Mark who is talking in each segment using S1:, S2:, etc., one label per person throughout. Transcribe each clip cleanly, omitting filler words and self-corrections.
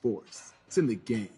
S1: force. It's in the game.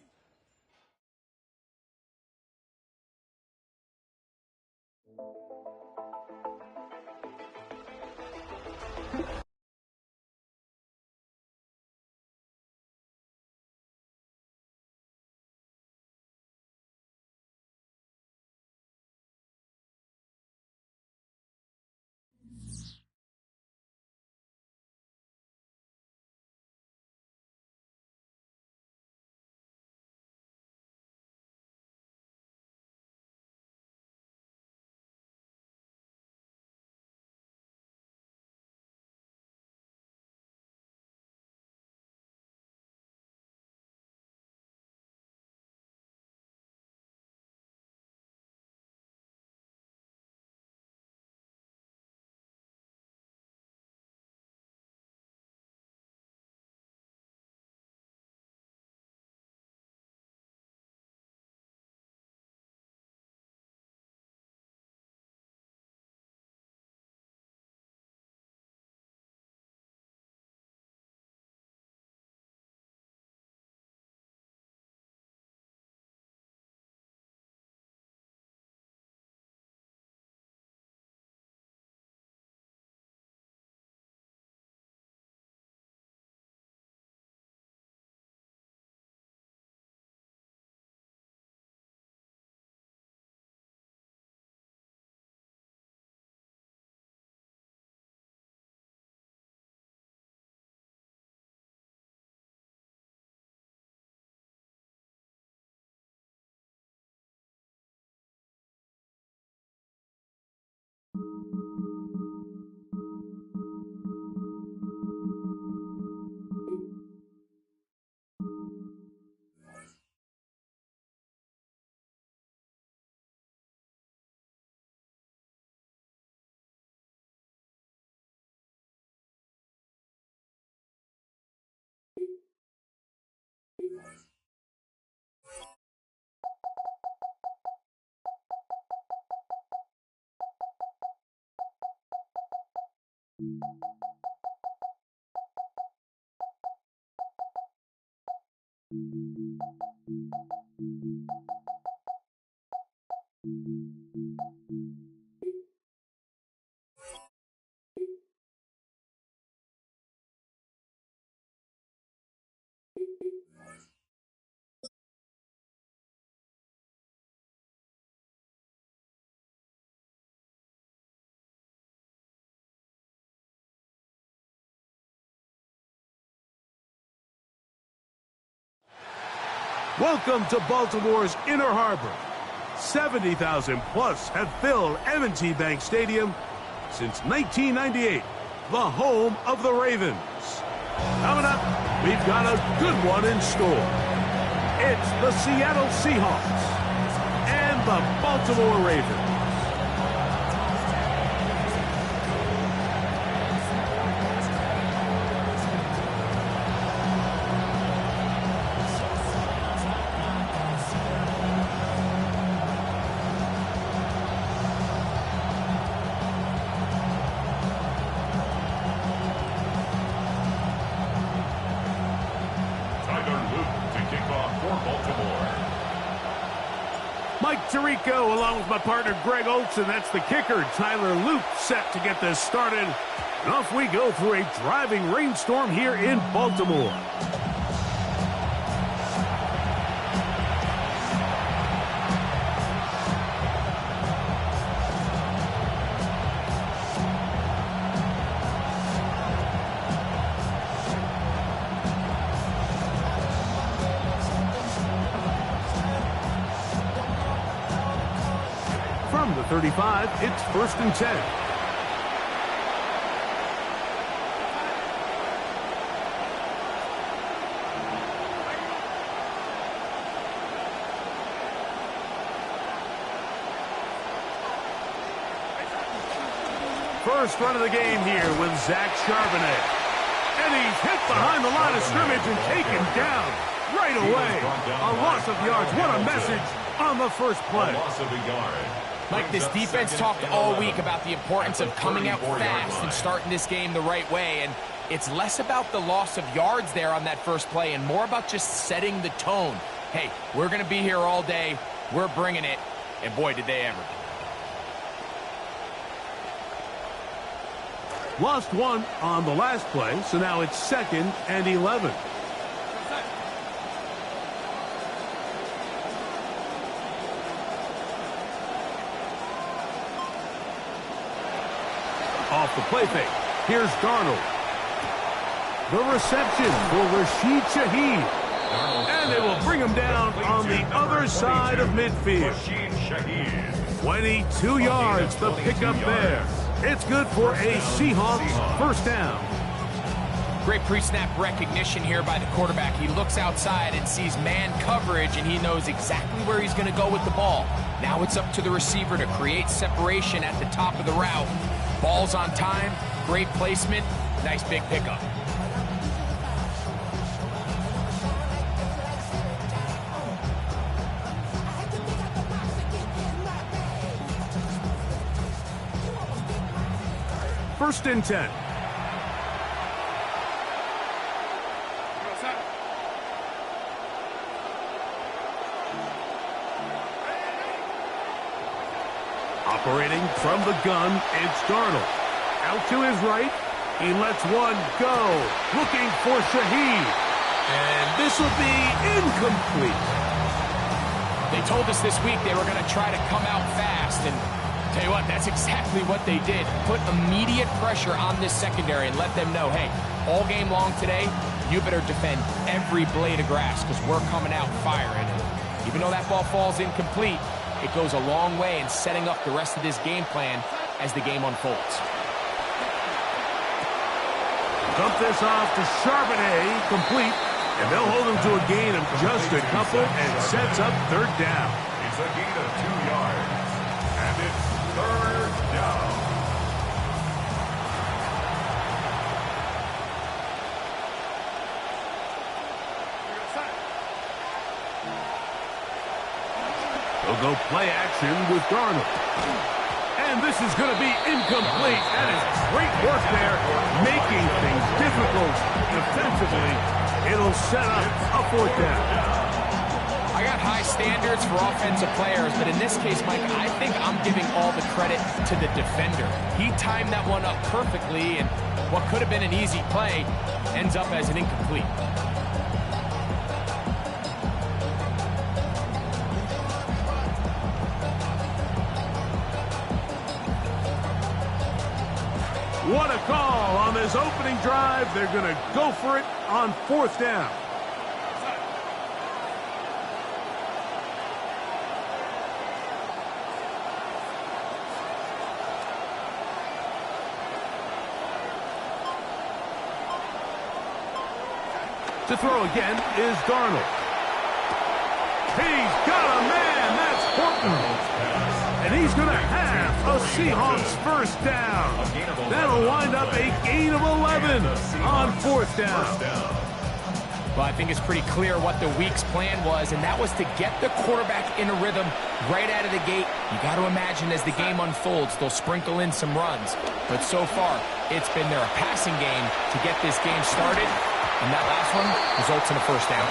S2: Welcome to Baltimore's Inner Harbor. 70,000 plus have filled M&T Bank Stadium since 1998, the home of the Ravens. Coming up, we've got a good one in store. It's the Seattle Seahawks and the Baltimore Ravens. Tirico along with my partner Greg Oates, and that's the kicker Tyler Luke set to get this started. And off we go through a driving rainstorm here in Baltimore. From the 35, it's 1st and 10. First run of the game here with Zach Charbonnet. And he's hit behind the line of scrimmage and taken down right away. A loss of yards. What a message on the first play.
S3: Loss of a yard.
S4: Mike, this defense talked all week about the importance of coming out fast and starting this game the right way, and
S1: It's less about the loss of yards there on that first play and more about just setting the tone. Hey, we're going to be here all day. We're bringing it. And boy, did they ever.
S2: Lost one on the last play, so now it's 2nd and 11. Off the play fake. Here's Darnold. The reception for Rashid Shaheed. And they will bring him down on the other side of midfield. 22 yards, the pickup there. It's good for a Seahawks first down.
S1: Great pre-snap recognition here by the quarterback. He looks outside and sees man coverage, and he knows exactly where he's going to go with the ball. Now it's up to the receiver to create separation at the top of the route. Ball's on time, great placement, nice big pickup.
S2: First and 10. Operating from the gun, it's Darnold. Out to his right. He lets one go. Looking for Shaheed. And this will be incomplete.
S1: They told us this week they were going to try to come out fast, and tell you what, that's exactly what they did. Put immediate pressure on this secondary and let them know, hey, all game long today, you better defend every blade of grass because we're coming out firing. And even though that ball falls incomplete, it goes a long way in setting up the rest of this game plan as the game unfolds.
S2: Dump this off to Charbonnet, complete, and they'll hold him to a gain of just a couple and sets up third down.
S3: It's a gain of 2 yards, and it's third down.
S2: They'll go play action with Darnold. And this is going to be incomplete. That is great work there, making things difficult defensively. It'll set up a fourth down.
S1: I got high standards for offensive players, but in this case, Mike, I think I'm giving all the credit to the defender. He timed that one up perfectly, and what could have been an easy play ends up as an incomplete.
S2: What a call on this opening drive. They're going to go for it on fourth down. To throw again is Darnold. He's got a man. That's Horton. And he's going to have a Seahawks first down. That'll wind up a gain of 11 on fourth down.
S1: Well, I think it's pretty clear what the week's plan was, and that was to get the quarterback in a rhythm right out of the gate. You got to imagine as the game unfolds, they'll sprinkle in some runs. But so far, it's been their passing game to get this game started. And that last one results in a first down.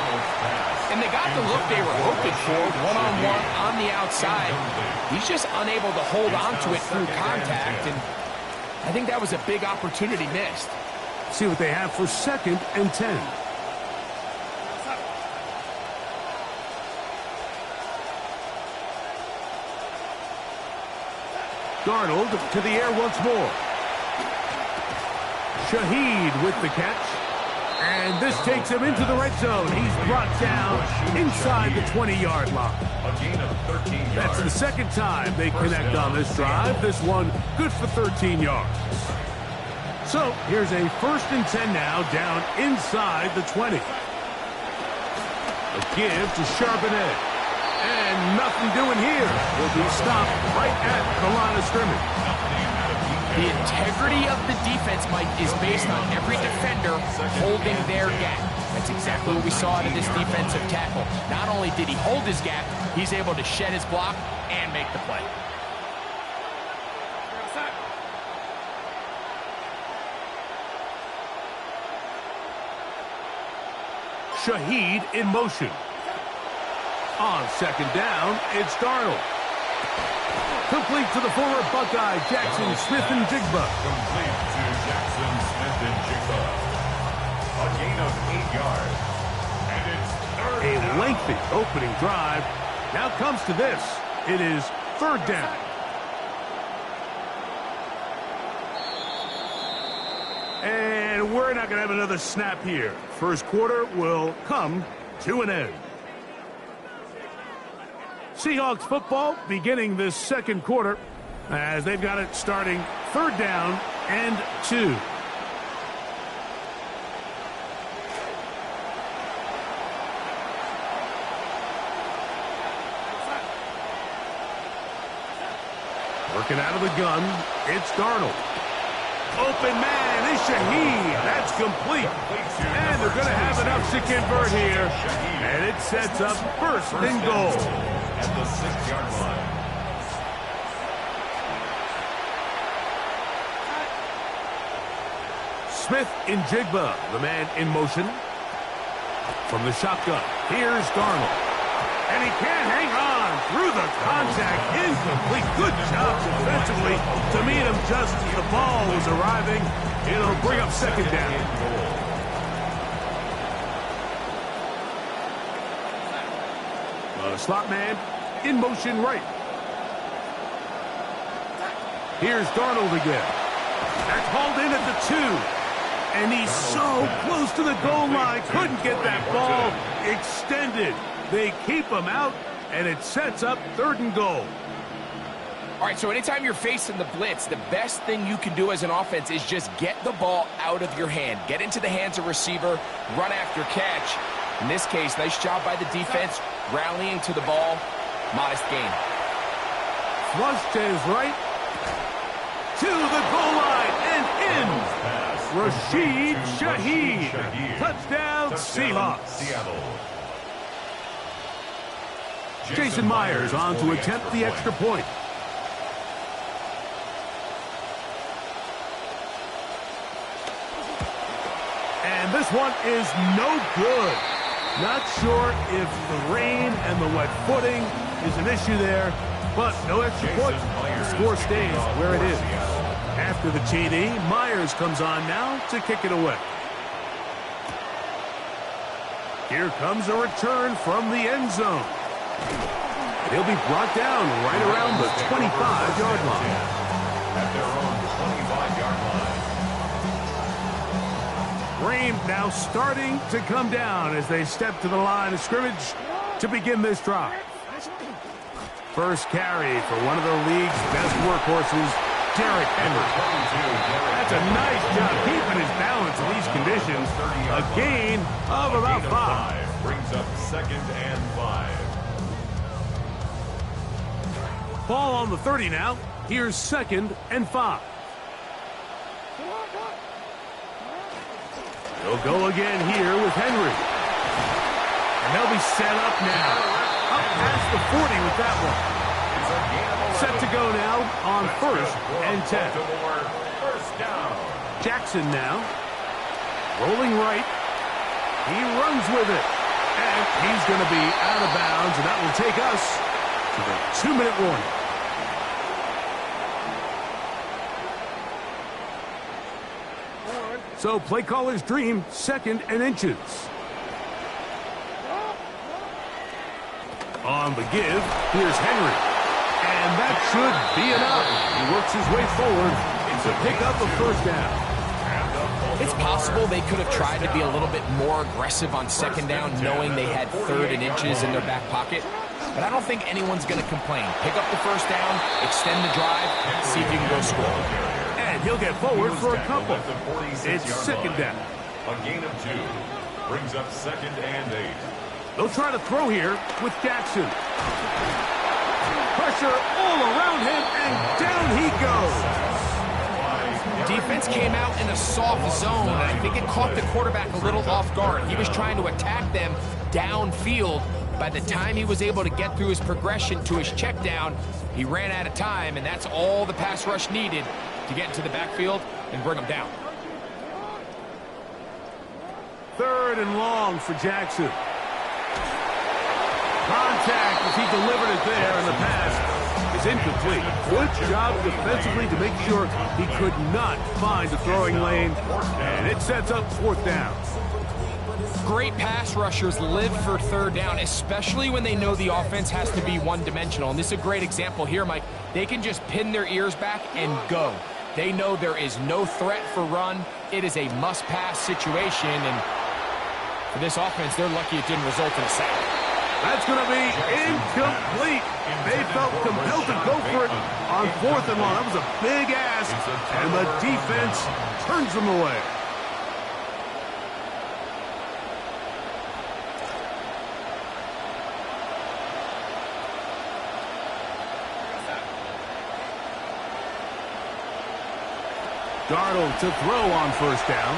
S1: And they got the look they were hoping for, one-on-one on the outside. He's just unable to hold on to it through contact, and I think that was a big opportunity missed.
S2: See what they have for 2nd and 10. Darnold to the air once more. Shaheed with the catch. And this takes him into the red zone. He's brought down inside the 20-yard line.
S3: A gain of 13 yards.
S2: That's the second time they connect on this drive. This one good for 13 yards. So here's a 1st and 10 now down inside the 20. A give to Charbonnet. And nothing doing here. Will be stopped right at the line of scrimmage.
S1: The integrity of the defense, Mike, is based on every defender holding their gap. That's exactly what we saw out of this defensive tackle. Not only did he hold his gap, he's able to shed his block and make the play.
S2: Shaheed in motion. On second down, it's Darnold. Complete to the former Buckeye, Jackson Smith-Njigba.
S3: Complete to Jackson Smith-Njigba. A gain of 8 yards. And it's third
S2: A
S3: down.
S2: lengthy opening drive. Now comes to this. It is third down. And we're not going to have another snap here. First quarter will come to an end. Seahawks football beginning this second quarter as they've got it starting third down and 2. Working out of the gun, it's Darnold. Open man is Shaheed. That's complete. And they're going to have enough to convert here. And it sets up first and goal.
S3: At the 6-yard line.
S2: Smith-Njigba, the man in motion. From the shotgun, here's Darnold. And he can't hang on through the contact. Incomplete. Good job defensively to meet him just as the ball was arriving. It'll bring up second down. Slot man in motion right. Here's Darnold again. That's hauled in at the 2. And he's so close to the goal line. Couldn't get that ball extended. They keep him out, and it sets up third and goal.
S1: All right, so anytime you're facing the blitz, the best thing you can do as an offense is just get the ball out of your hand. Get into the hands of receiver, run after catch. In this case, nice job by the defense, rallying to the ball. Modest gain.
S2: Flush to his right. To the goal line and in. Rashid Shaheed. Touchdown, Seahawks.
S3: Seattle.
S2: Jason Myers on to attempt the extra point. And this one is no good. Not sure if the rain and the wet footing is an issue there, but no extra point. The score stays where it is. After the TD, Myers comes on now to kick it away. Here comes a return from the end zone. He'll be brought down right around the 25-yard line.
S3: At their own 25-yard line.
S2: Rain now starting to come down as they step to the line of scrimmage to begin this drive. First carry for one of the league's best workhorses, Derrick Henry. That's a nice job keeping his balance in these conditions. A gain of about 5.
S3: Brings up second and 5.
S2: Ball on the 30 now. Here's second and 5. They'll go again here with Henry. And they'll be set up now. Up past the 40 with that one. Set to go now on first and 10.
S3: First down.
S2: Jackson now. Rolling right. He runs with it. And he's going to be out of bounds, and that will take us to the 2-minute warning. So play caller's dream, second and inches. On the give, here's Henry. And that should be enough. He works his way forward to pick up a first down.
S1: It's possible they could have tried to be a little bit more aggressive on second down, knowing they had third and inches in their back pocket. But I don't think anyone's going to complain. Pick up the first down, extend the drive, see if you can go score.
S2: And he'll get forward for a couple. It's second down.
S3: A gain of 2. Brings up second and 8.
S2: They'll try to throw here with Jackson. Pressure all around him, and down he goes.
S1: Defense came out in a soft zone, and I think it caught the quarterback a little off guard. He was trying to attack them downfield. By the time he was able to get through his progression to his check down, he ran out of time, and that's all the pass rush needed to get into the backfield and bring him down.
S2: 3rd and long for Jackson. Contact as he delivered it there, and the pass is incomplete. Good job defensively to make sure he could not find the throwing lane, and it sets up 4th down.
S1: Great pass rushers live for 3rd down, especially when they know the offense has to be one-dimensional. And this is a great example here, Mike. They can just pin their ears back and go. They know there is no threat for run. It is a must-pass situation, and for this offense, they're lucky it didn't result in a sack.
S2: That's going to be incomplete. They felt compelled to go for it on 4th and long. That was a big ask, and the defense turns them away. Darnold to throw on 1st down.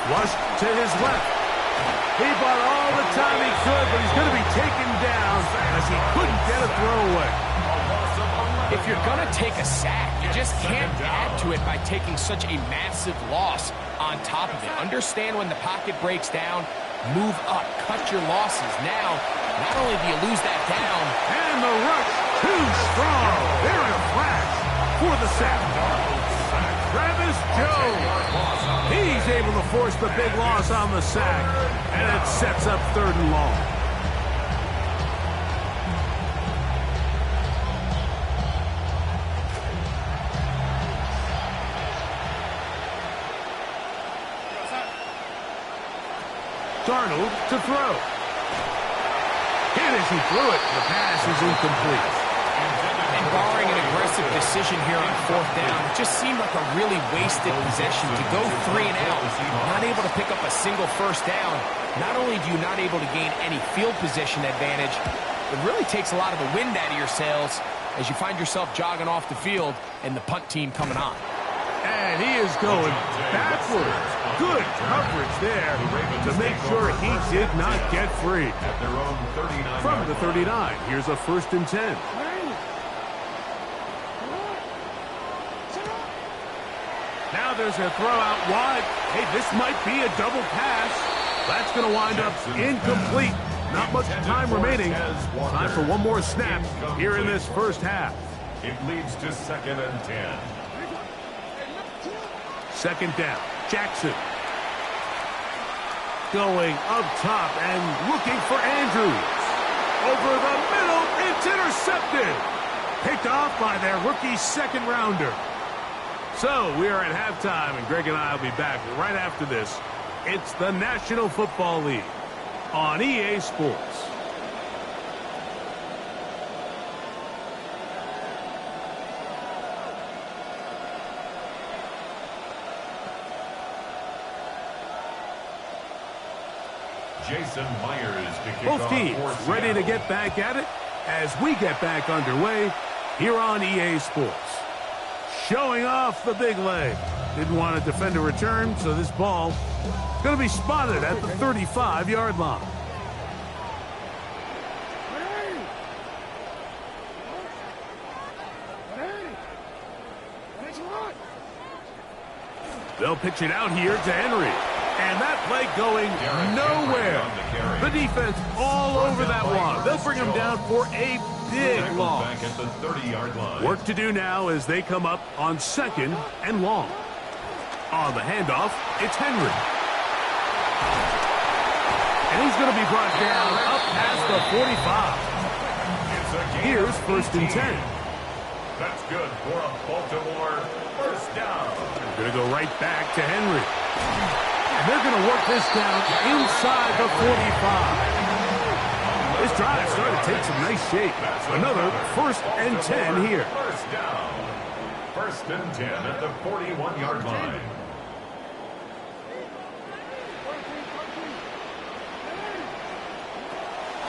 S2: Flush to his left. He bought all the time he could, but he's going to be taken down as he couldn't get a throwaway.
S1: If you're going to take a sack, you just can't add to it by taking such a massive loss on top of it. Understand when the pocket breaks down, move up, cut your losses. Now, not only do you lose that down,
S2: and the rush too strong. They're in a flash for the sack. Travis Jones. He's able to force the big loss on the sack, and it sets up 3rd and long. Darnold to throw. Hit as he threw it. The pass is incomplete.
S1: and barring an aggressive decision here on 4th down, it just seemed like a really wasted possession to go 3 and out, not able to pick up a single 1st down. Not only do you not able to gain any field position advantage, it really takes a lot of the wind out of your sails as you find yourself jogging off the field and the punt team coming on.
S2: And he is going backwards. Good coverage there to make sure he did not get free. From the 39, here's a 1st and 10. Now there's a throw out wide. Hey, this might be a double pass. That's going to wind up incomplete. Not much time remaining. Time for one more snap here in this first half.
S3: It leads to 2nd and 10.
S2: 2nd down. Jackson. Going up top and looking for Andrews. Over the middle. It's intercepted. Picked off by their rookie 2nd rounder. So we are at halftime, and Greg and I will be back right after this. It's the National Football League on EA Sports.
S3: Jason Myers to kick
S2: Both
S3: off
S2: teams
S3: for
S2: ready to
S3: Seattle.
S2: get back at it as we get back underway here on EA Sports. Showing off the big leg. Didn't want to defend a return, so this ball is going to be spotted at the 35-yard line. They'll pitch it out here to Henry. And that play going nowhere. The defense all over that one. They'll bring him down for a big loss.
S3: Back at the 30-yard line.
S2: Work to do now as they come up on 2nd and long. On the handoff, it's Henry. And he's going to be brought down up past the 45. Here's 1st and 10.
S3: That's good for a Baltimore 1st down.
S2: Going to go right back to Henry. And they're going to work this down inside the 45. This drive started to take some nice shape. Another 1st and 10 here.
S3: 1st down. 1st and 10 at the 41-yard line.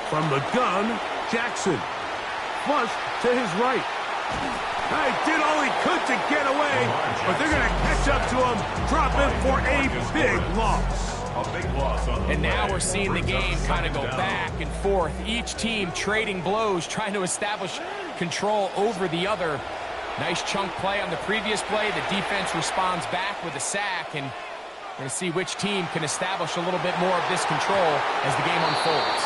S2: From the gun, Jackson. Flush to his right. He did all he could to get away, but they're going to catch up to him, drop him for a big loss.
S3: A big loss on the
S1: And now
S3: play.
S1: we're seeing the game kind of go
S3: 1st down.
S1: back and forth. Each team trading blows, trying to establish control over the other. Nice chunk play on the previous play. The defense responds back with a sack, and We're going to see which team can establish a little bit more of this control as the game unfolds.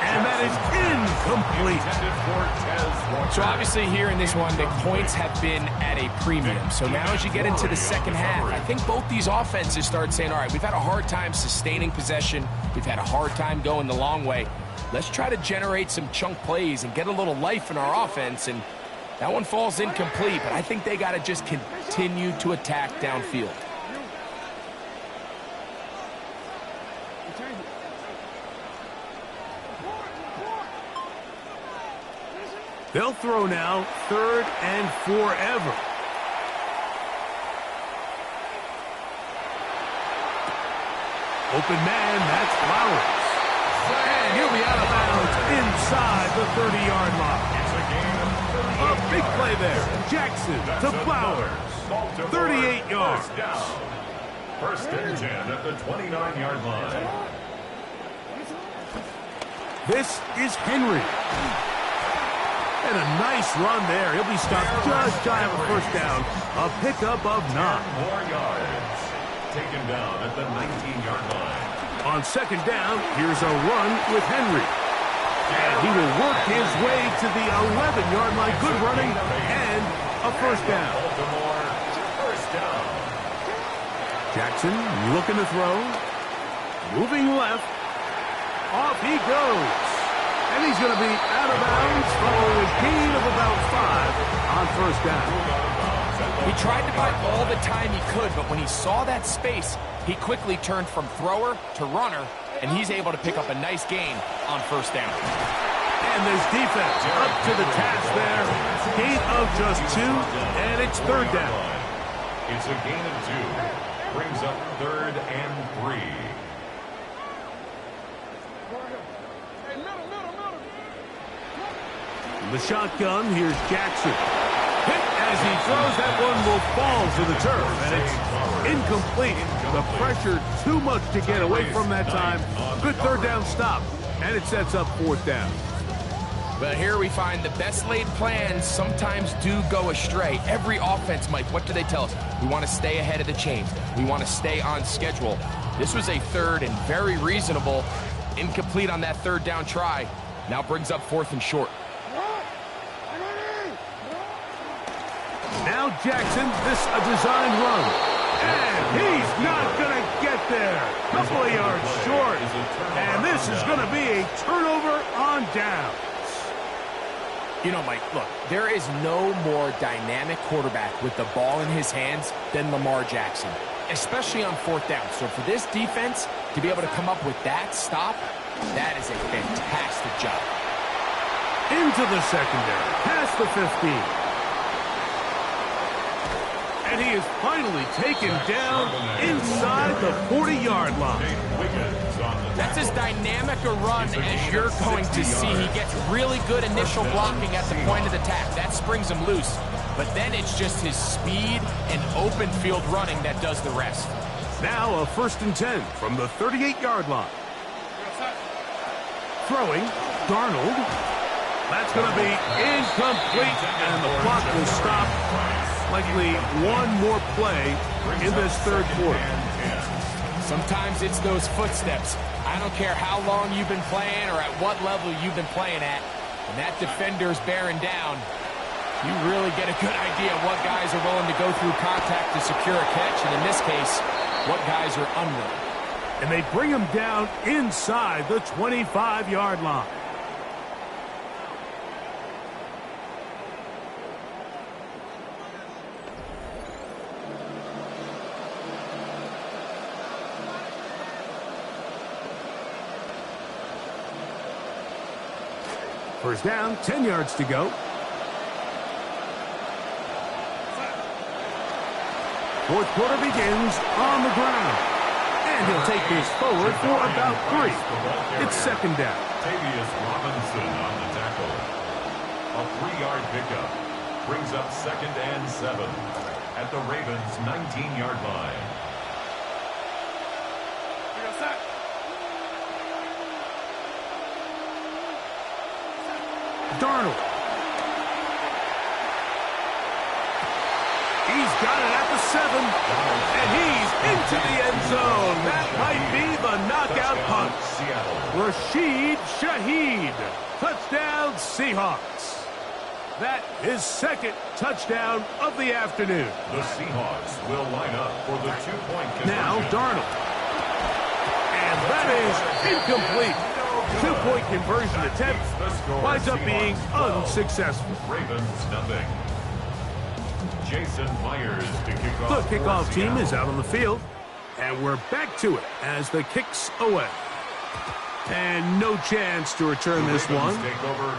S2: And that is incomplete.
S1: So obviously here in this one, the points have been at a premium. So now as you get into the second half, I think both these offenses start saying, all right, we've had a hard time sustaining possession. We've had a hard time going the long way. Let's try to generate some chunk plays and get a little life in our offense. And that one falls incomplete, but I think they got to just continue to attack downfield.
S2: They'll throw now, 3rd and forever. Open man, that's Flowers. And he'll be out of bounds inside the 30-yard line. A big play there. Jackson to Flowers. 38 yards.
S3: First and 10 at the 29-yard line.
S2: This is Henry. And a nice run there. He'll be stopped just shy of a first down. A pickup of 9.
S3: more yards. Taken down at the 19-yard line.
S2: On second down, here's a run with Henry. And he will work his way to the 11-yard line. Good running and a first down.
S3: Baltimore, first down.
S2: Jackson looking to throw. Moving left. Off he goes. And he's going to be out of bounds following a gain of about 5 on first down.
S1: He tried to buy all the time he could, but when he saw that space, he quickly turned from thrower to runner, and he's able to pick up a nice gain on first down.
S2: And this defense up to the task there. Gain of just 2, and it's third down.
S3: It's a gain of 2. Brings up 3rd and 3.
S2: The shotgun, here's Jackson. Hit as he throws, that one will fall to the turf, and it's incomplete. The pressure too much to get away from that time. Good third down stop, and it sets up fourth down.
S1: But here we find the best laid plans sometimes do go astray. Every offense, Mike, what do they tell us? We want to stay ahead of the chains. We want to stay on schedule. This was a third and very reasonable. Incomplete on that third down try. Now brings up 4th and short.
S2: Now Jackson, this a designed run. And he's not going to get there. Couple of yards short. And this is going to be a turnover on downs.
S1: You know, Mike, look, there is no more dynamic quarterback with the ball in his hands than Lamar Jackson, especially on 4th down. So for this defense to be able to come up with that stop, that is a fantastic job.
S2: Into the secondary, past the 15. And he is finally taken down inside the 40-yard line.
S1: That's as dynamic a run as you're going to see. He gets really good initial blocking at the point of attack. That springs him loose. But then it's just his speed and open field running that does the rest.
S2: Now a 1st and 10 from the 38-yard line. Throwing, Darnold. That's going to be incomplete, and the clock will stop. Likely one more play in this third quarter.
S1: Sometimes it's those footsteps. I don't care how long you've been playing or at what level you've been playing at. When that defender's bearing down, you really get a good idea of what guys are willing to go through contact to secure a catch, and in this case, what guys are unwilling.
S2: And they bring him down inside the 25-yard line. First down, 10 yards to go. Fourth quarter begins on the ground. And he'll take this forward for about 3. It's second down.
S3: Tavius Robinson on the tackle. A 3-yard pickup. Brings up 2nd and 7 at the Ravens' 19-yard line.
S2: Darnold. He's got it at the 7, and he's into the end zone. That might be the knockout punt.
S3: Seattle.
S2: Rashid Shaheed. Touchdown, Seahawks. That is second touchdown of the afternoon.
S3: The Seahawks will line up for the two-point conversion.
S2: Now Darnold. And that is incomplete. Two-point conversion attempt winds up being unsuccessful.
S3: Ravens nothing. Jason Myers to kick
S2: The
S3: off.
S2: kickoff team is out on the field. And we're back to it as the kick's away. And no chance to return this one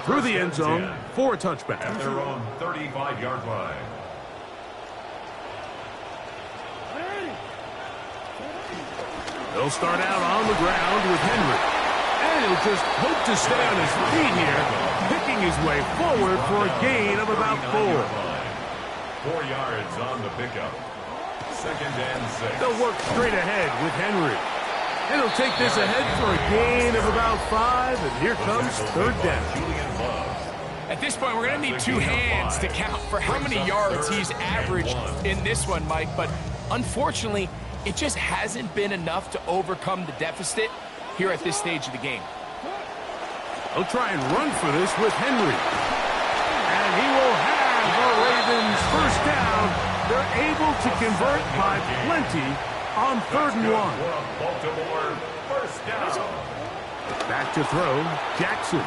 S2: through the end zone for a touchback.
S3: At their own 35-yard line.
S2: They'll start out on the ground with Henry. And he'll just hope to stay on his feet here, picking his way forward for a gain of about 4.
S3: 4 yards on the pickup. Second and 6.
S2: They'll work straight ahead with Henry. And he'll take this ahead for a gain of about 5, and here comes third down.
S1: At this point, we're going to need 2 hands to count for how many yards he's averaged in this one, Mike. But unfortunately, it just hasn't been enough to overcome the deficit here at this stage of the game.
S2: They'll try and run for this with Henry. And he will have the Ravens first down. They're able to convert by plenty on 3rd and 1.
S3: Baltimore first down.
S2: Back to throw, Jackson.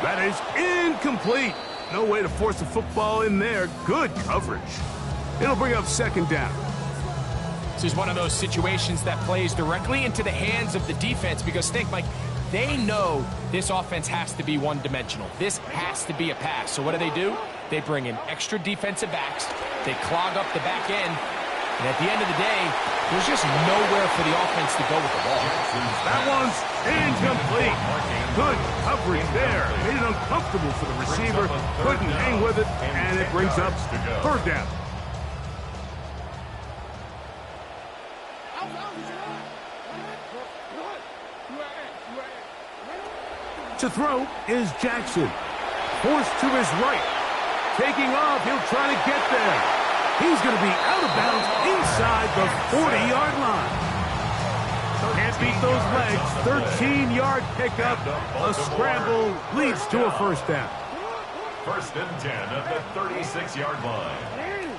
S2: That is incomplete. No way to force the football in there. Good coverage. It'll bring up 2nd down.
S1: This is one of those situations that plays directly into the hands of the defense because think, Mike, they know this offense has to be one-dimensional. This has to be a pass. So what do? They bring in extra defensive backs. They clog up the back end. And at the end of the day, there's just nowhere for the offense to go with the ball.
S2: That one's incomplete. Good coverage there. Made it uncomfortable for the receiver. Couldn't hang with it, and it brings up 3rd down. To throw is Jackson. Forced to his right. Taking off, he'll try to get there. He's going to be out of bounds inside the 40-yard line. Can't beat those legs. 13-yard pickup. A scramble leads to a first down.
S3: 1st and 10 at the 36-yard line.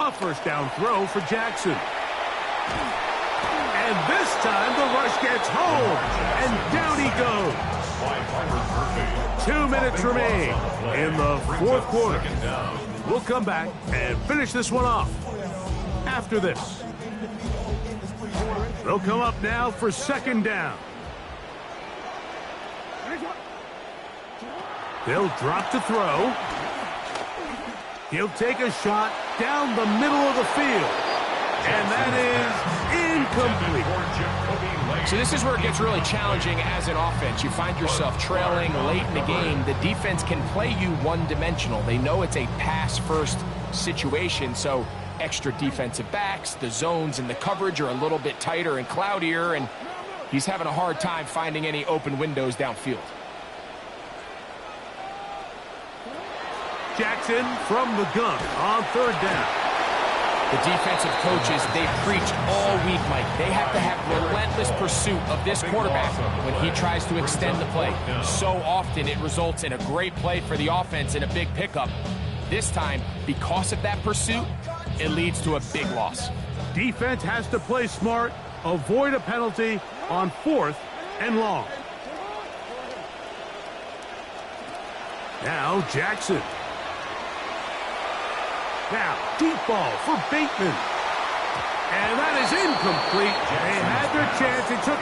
S2: A first down throw for Jackson. And this time the rush gets home. And down he goes. 2 minutes remain in the 4th quarter. We'll come back and finish this one off after this. They'll come up now for 2nd down. They'll drop to throw. He'll take a shot down the middle of the field. And that is incomplete.
S1: So this is where it gets really challenging as an offense. You find yourself trailing late in the game. The defense can play you one-dimensional. They know it's a pass-first situation, so extra defensive backs, the zones and the coverage are a little bit tighter and cloudier, and he's having a hard time finding any open windows downfield.
S2: Jackson from the gun on 3rd down.
S1: The defensive coaches, they preached all week, Mike. They have to have relentless pursuit of this quarterback when he tries to extend the play. So often it results in a great play for the offense and a big pickup. This time, because of that pursuit, it leads to a big loss.
S2: Defense has to play smart, avoid a penalty on 4th and long. Now Jackson. Now, deep ball for Bateman. And that is incomplete. They had their chance. It took